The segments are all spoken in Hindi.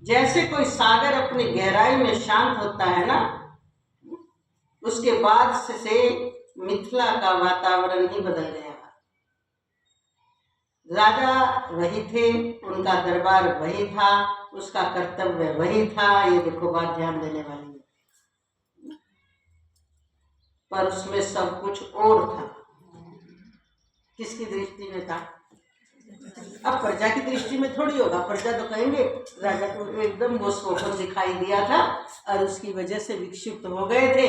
जैसे कोई सागर अपनी गहराई में शांत होता है ना, उसके बाद से मिथिला का वातावरण ही बदल गया। राजा वही थे, उनका दरबार वही था, उसका कर्तव्य वही था। ये देखो बात ध्यान देने वाली है। पर उसमें सब कुछ और था। किसकी दृष्टि में था? अब प्रजा की दृष्टि में थोड़ी होगा। प्रजा तो कहेंगे राजा को एकदम वो स्वप्न दिखाई दिया था और उसकी वजह से विक्षिप्त हो गए थे,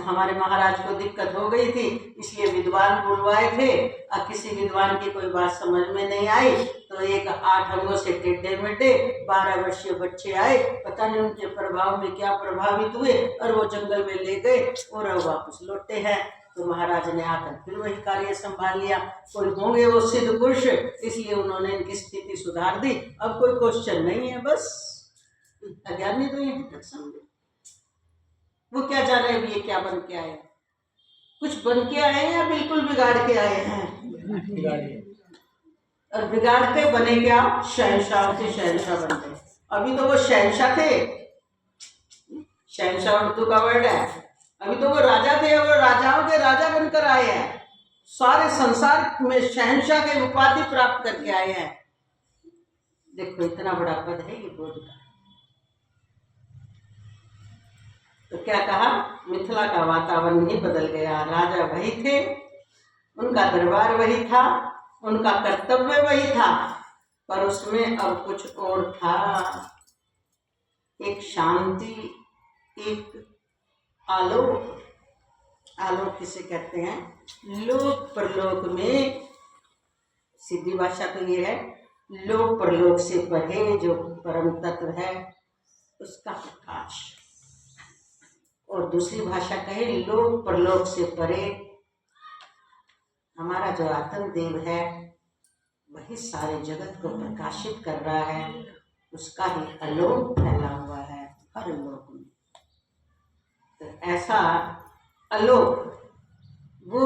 हमारे महाराज को दिक्कत हो गई थी, इसलिए विद्वान बुलवाए थे। और किसी विद्वान की कोई बात समझ में नहीं आई तो एक 8 अंगों से टेढ़े मेढ़े 12 वर्षीय बच्चे आए, पता नहीं उनके प्रभाव में क्या प्रभावित हुए और वो जंगल में ले गए और वापस लौटे हैं। तो महाराज ने आकर फिर वही कार्य संभाल लिया। कोई होंगे वो सिद्ध पुरुष, इसलिए उन्होंने इनकी स्थिति सुधार दी। अब कोई क्वेश्चन नहीं है, बस अज्ञानी तो यही तक समझे। वो क्या जाने अब ये क्या बन के आए, कुछ बन के आए या बिल्कुल बिगाड़ के आए हैं। और बिगाड़ के बने क्या? शहंशाह के शहंशाह बन गए। अभी तो वो शहंशाह थे, शहंशाह उर्दू का वर्ड है। अभी तो वो राजा थे, वो राजाओं के राजा बनकर आए हैं, सारे संसार में शहंशाह के उपाधि प्राप्त करके आए हैं। देखो इतना बड़ा पद है ये बोध का। तो क्या कहा? मिथिला का वातावरण ही बदल गया। राजा वही थे, उनका दरबार वही था, उनका कर्तव्य वही था, पर उसमें अब कुछ और था। एक शांति, एक आलोक। आलोक किसे कहते हैं? लोक परलोक में, सीधी भाषा तो ये है, लोक परलोक से परे जो परम तत्व है उसका प्रकाश। और दूसरी भाषा कहे लोक परलोक से परे हमारा जो आत्म देव है वही सारे जगत को प्रकाशित कर रहा है, उसका ही आलोक फैला हुआ है हर लोक में। तो ऐसा आलोक वो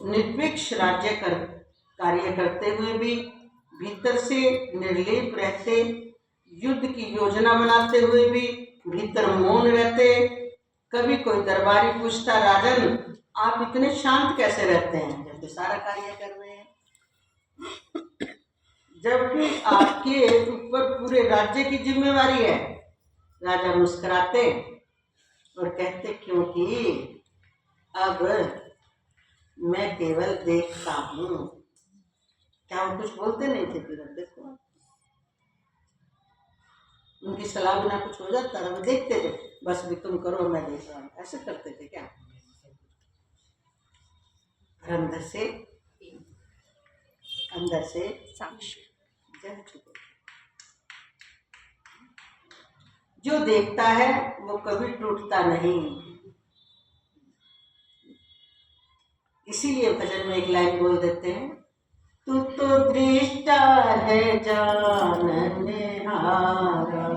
निर्विक्ष राज्य कार्य करते हुए भी, भीतर से निर्लेप रहते, युद्ध की योजना बनाते हुए भी भीतर मौन रहते। कभी कोई दरबारी पूछता, राजन आप इतने शांत कैसे रहते हैं जबकि सारा कार्य कर रहे हैं, जबकि आपके ऊपर पूरे राज्य की जिम्मेवारी है। राजा मुस्कुराते और कहते, क्योंकि अब मैं केवल देखता हूँ। क्या वो कुछ बोलते नहीं थे? फिर देखो उनकी सलाह बिना कुछ हो जाता था, वो देखते थे, बस भी तुम करो मैं देख रहा हूँ, ऐसे करते थे क्या? अंदर से साक्षी जो देखता है वो कभी टूटता नहीं। इसीलिए भजन में एक लाइन बोल देते हैं, तू तो दृष्टा है जानने हारा,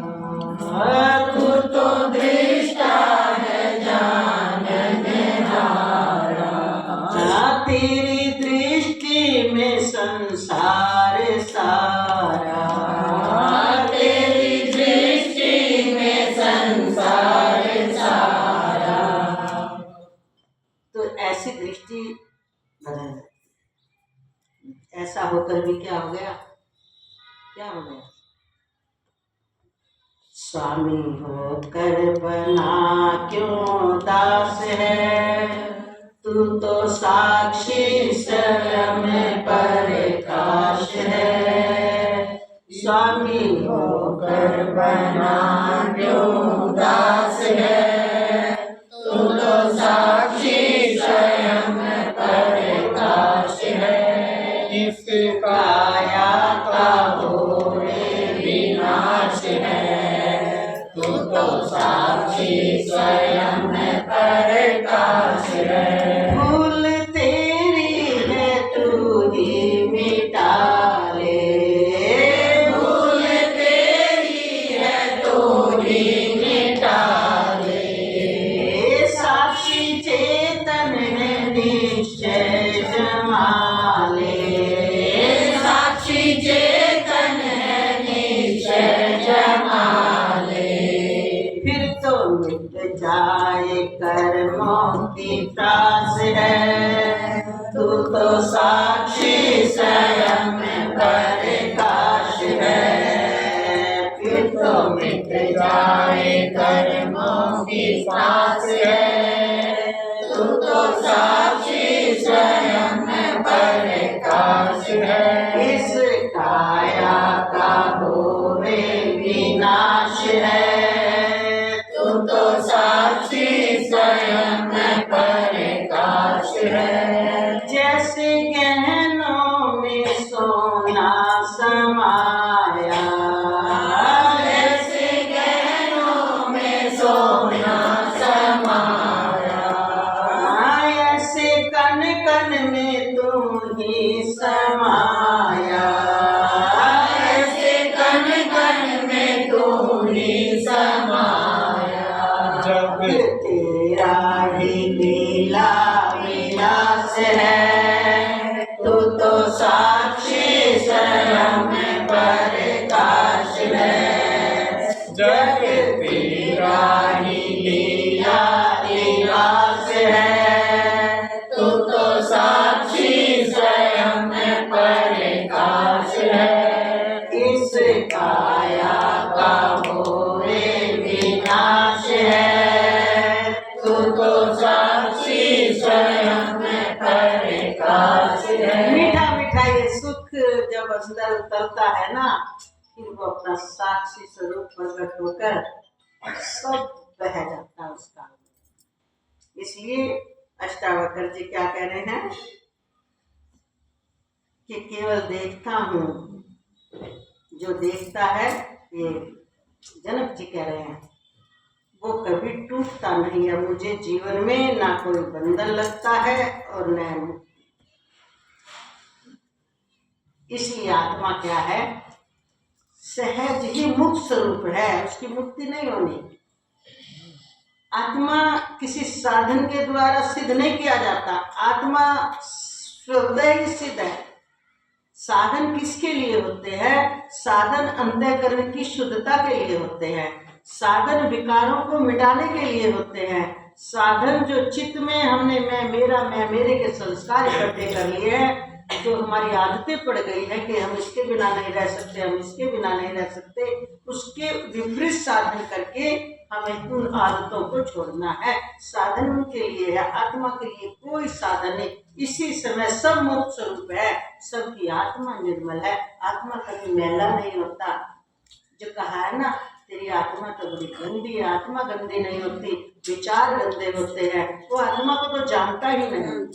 तू तो दृष्टा है जानने हारा, तेरी दृष्टि में संसार सारा, तेरी दृष्टि में संसार सारा। तो ऐसी दृष्टि बदल जाती। ऐसा होकर भी क्या हो गया? क्या हो गया? स्वामी होकर बना क्यों दास है, तू तो साक्षी स्वयं प्रकाश है। स्वामी होकर बना क्यों दास है, तू तो साक्षी स्वयं प्रकाश है। इस काया का होने विनाश है, तू तो साक्षी स्वयं प्रकाश है। भूल तेरी है तू ही मिटा ले, भूल तेरी है तू ही मिटा ले। साक्षी चेतन है निश्चय जमा ले, साक्षी चेतन है निश्चय जमा पास है, तू तो साक्षी स्वयं प्रकाश है। इस काया का होवे विनाश है, तू तो साक्षी स्वयं प्रकाश है। जैसे गहनों में सोना समाया, जैसे गहनों में सोना समाया, ऐसे कण कण में तू ही समाया, ऐसे कण कण में तू ही समाया। जब तेरा ही लीला विलास है, तू तो साक्षी स्वयं प्रकाश है। जब तेरा ही लीला विलास है, तू तो साक्षी स्वयं प्रकाश है। इस काया का होवे विनाश है, तू तो साक्षी स्वयं प्रकाश है। मीठा मीठा ये सुख जब अंदर उतरता है ना, फिर वो अपना साक्षी स्वरूप प्रकट होकर सब बह जाता है उसका। इसलिए अष्टावक्र जी क्या कह रहे हैं कि केवल देखता हूँ, जो देखता है, ये जनक जी कह रहे हैं, वो कभी टूटता नहीं है। मुझे जीवन में ना कोई बंधन लगता है और न मुक्ति। इसलिए आत्मा क्या है, सहज ही मुक्त स्वरूप है, उसकी मुक्ति नहीं होनी। आत्मा किसी साधन के द्वारा सिद्ध नहीं किया जाता, आत्मा स्वतः ही सिद्ध है। साधन किसके लिए होते हैं? साधन अंतःकरण की शुद्धता के लिए होते हैं, साधन विकारों को मिटाने के लिए होते हैं। साधन जो चित्त में हमने मैं मेरे के संस्कार इकट्ठे कर लिए हैं, जो हमारी आदतें पड़ गई है कि हम इसके बिना नहीं रह सकते, हम इसके बिना नहीं रह सकते, उसके विपरीत साधन करके हमें उन आदतों को छोड़ना है। साधन उनके लिए है, आत्मा के लिए कोई साधन नहीं। इसी समय सब मुक्त स्वरूप है, सबकी आत्मा निर्मल है, आत्मा कभी मैला नहीं होता। जो कहा है ना, तेरी आत्मा तो बड़ी गंदी है, आत्मा गंदी नहीं होती, विचार गंदे होते हैं। वो आत्मा को तो जानता ही नहीं।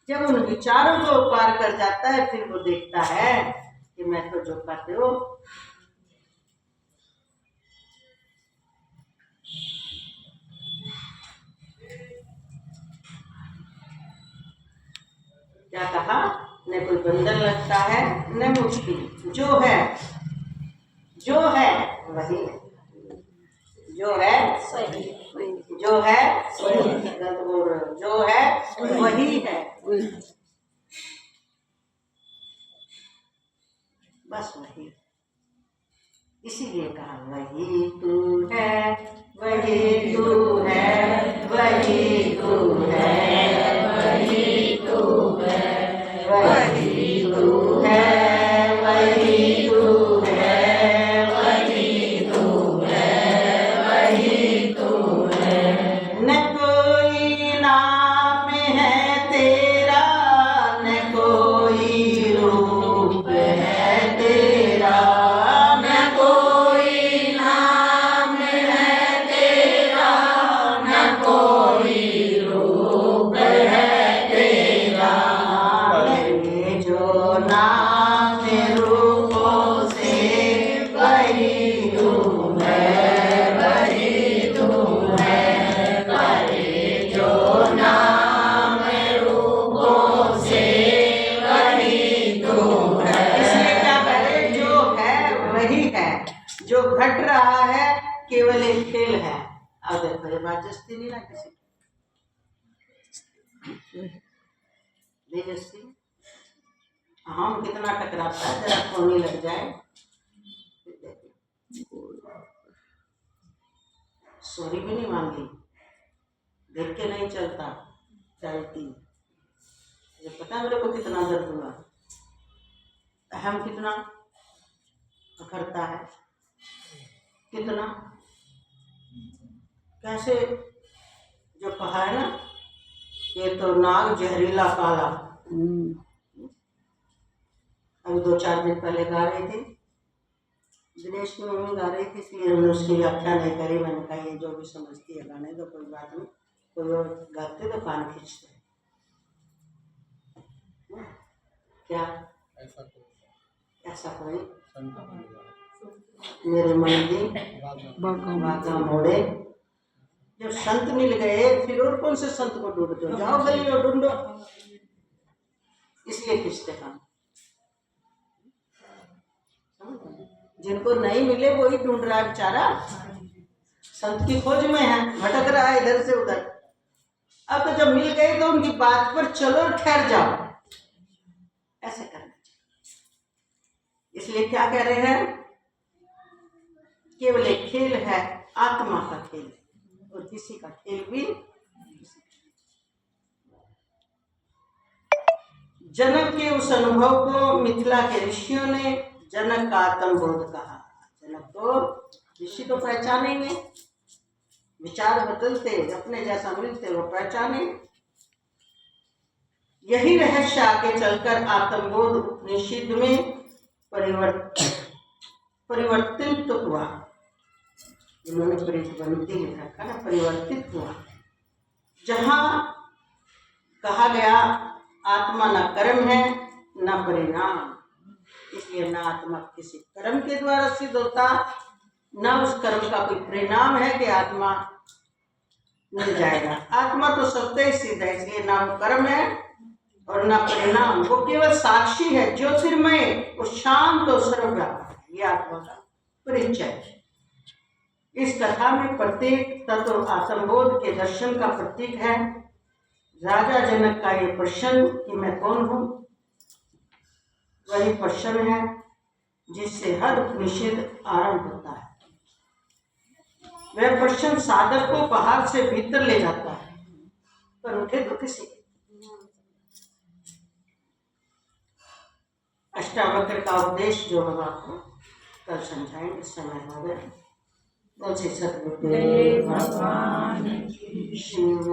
जब उन विचारों को पार कर जाता है, फिर वो देखता है कि मैं तो जो कहते हो क्या कहा, न कोई बंधन लगता है न मुक्ति। जो है वही है, जो है जो है जो है वही है, बस वही। इसीलिए कहा वही तू है, वही तू है, वही तू है, वही तू है, वही तू है, वही तू है, वही तू है, वही तू है। न कोई नाम है तेरा, न कोई रूप है तेरा, न कोई नाम है तेरा, न कोई रूप है तेरा। ये जो नाम रूपों से वही तू है, वही तू है, परे जो नाम रूपों से वही तू है। इसलिए क्या करे, जो है वही है, जो घट रहा है केवल एक खेल है। अब देखो ये बात जस्ती नहीं ना किसी बेजस्ती, हम कितना टकराता है, जरा खोनी लग जाए, सॉरी भी नहीं मांगी, देख के नहीं चलता, चलती। ये पता मेरे को कितना दर्द हुआ, अहम कितना अखरता है, कितना कैसे जो कहा है ना, ये तो नाग जहरीला काला। अभी 2-4 दिन पहले गा रही थी, दिनेश की मम्मी गा रही थी, इसलिए हमने उसकी व्याख्या नहीं करी। मैंने कहा ये जो भी समझती है गाने तो कोई बात नहीं, कोई और गाते तो कान खींचते। क्या ऐसा कोई मेरे मन की बागा मोड़े। जब संत मिल गए फिर और कौन से संत को ढूंढते हो, जाओ गली और ढूंढो, इसलिए खींचते हम। जिनको नहीं मिले वही ढूंढ रहा है बेचारा, संत की खोज में है, भटक रहा है इधर से उधर। अब तो जब मिल गए तो उनकी बात पर चलो और ठहर जाओ, ऐसे करना चाहिए। इसलिए क्या कह रहे हैं, केवल एक खेल है, आत्मा का खेल, और किसी का खेल भी। जनक के उस अनुभव को मिथिला के ऋषियों ने जनक का आत्मबोध कहा। जनक को ऋषि तो पहचानेंगे, विचार बदलते, अपने जैसा मिलते वो पहचाने। यही रहस्य आगे चलकर आत्मबोध उपनिषद में परिवर्तित हुआ। इन्होंने प्रतिबंधी लिख रखा ना, परिवर्तित हुआ। जहां कहा गया आत्मा न कर्म है न परिणाम, इसलिए न आत्मा किसी कर्म के द्वारा सिद्ध होता, न उस कर्म का कोई परिणाम है कि आत्मा मिल जाएगा। आत्मा तो सत्य सिद्ध है, इसलिए ना वो कर्म है और ना परिणाम, वो केवल साक्षी है, ज्योतिर्मय, वो शांत और सर्वव्यापक है। ये आत्मा का परिचय है। इस कथा में प्रत्येक तत्व आत्मबोध के दर्शन का प्रतीक है। राजा जनक का ये प्रश्न कि मैं कौन हूँ, वही प्रश्न है जिससे हर उपनिषद आरंभ होता है। वह प्रश्न साधक को पहाड़ से भीतर ले जाता है, पर उठे तो किसी। अष्टावक्र का उपदेश जो हम आपको कल समझाएंगे, समय हो गया। सतगुरुदेव भगवान शिव।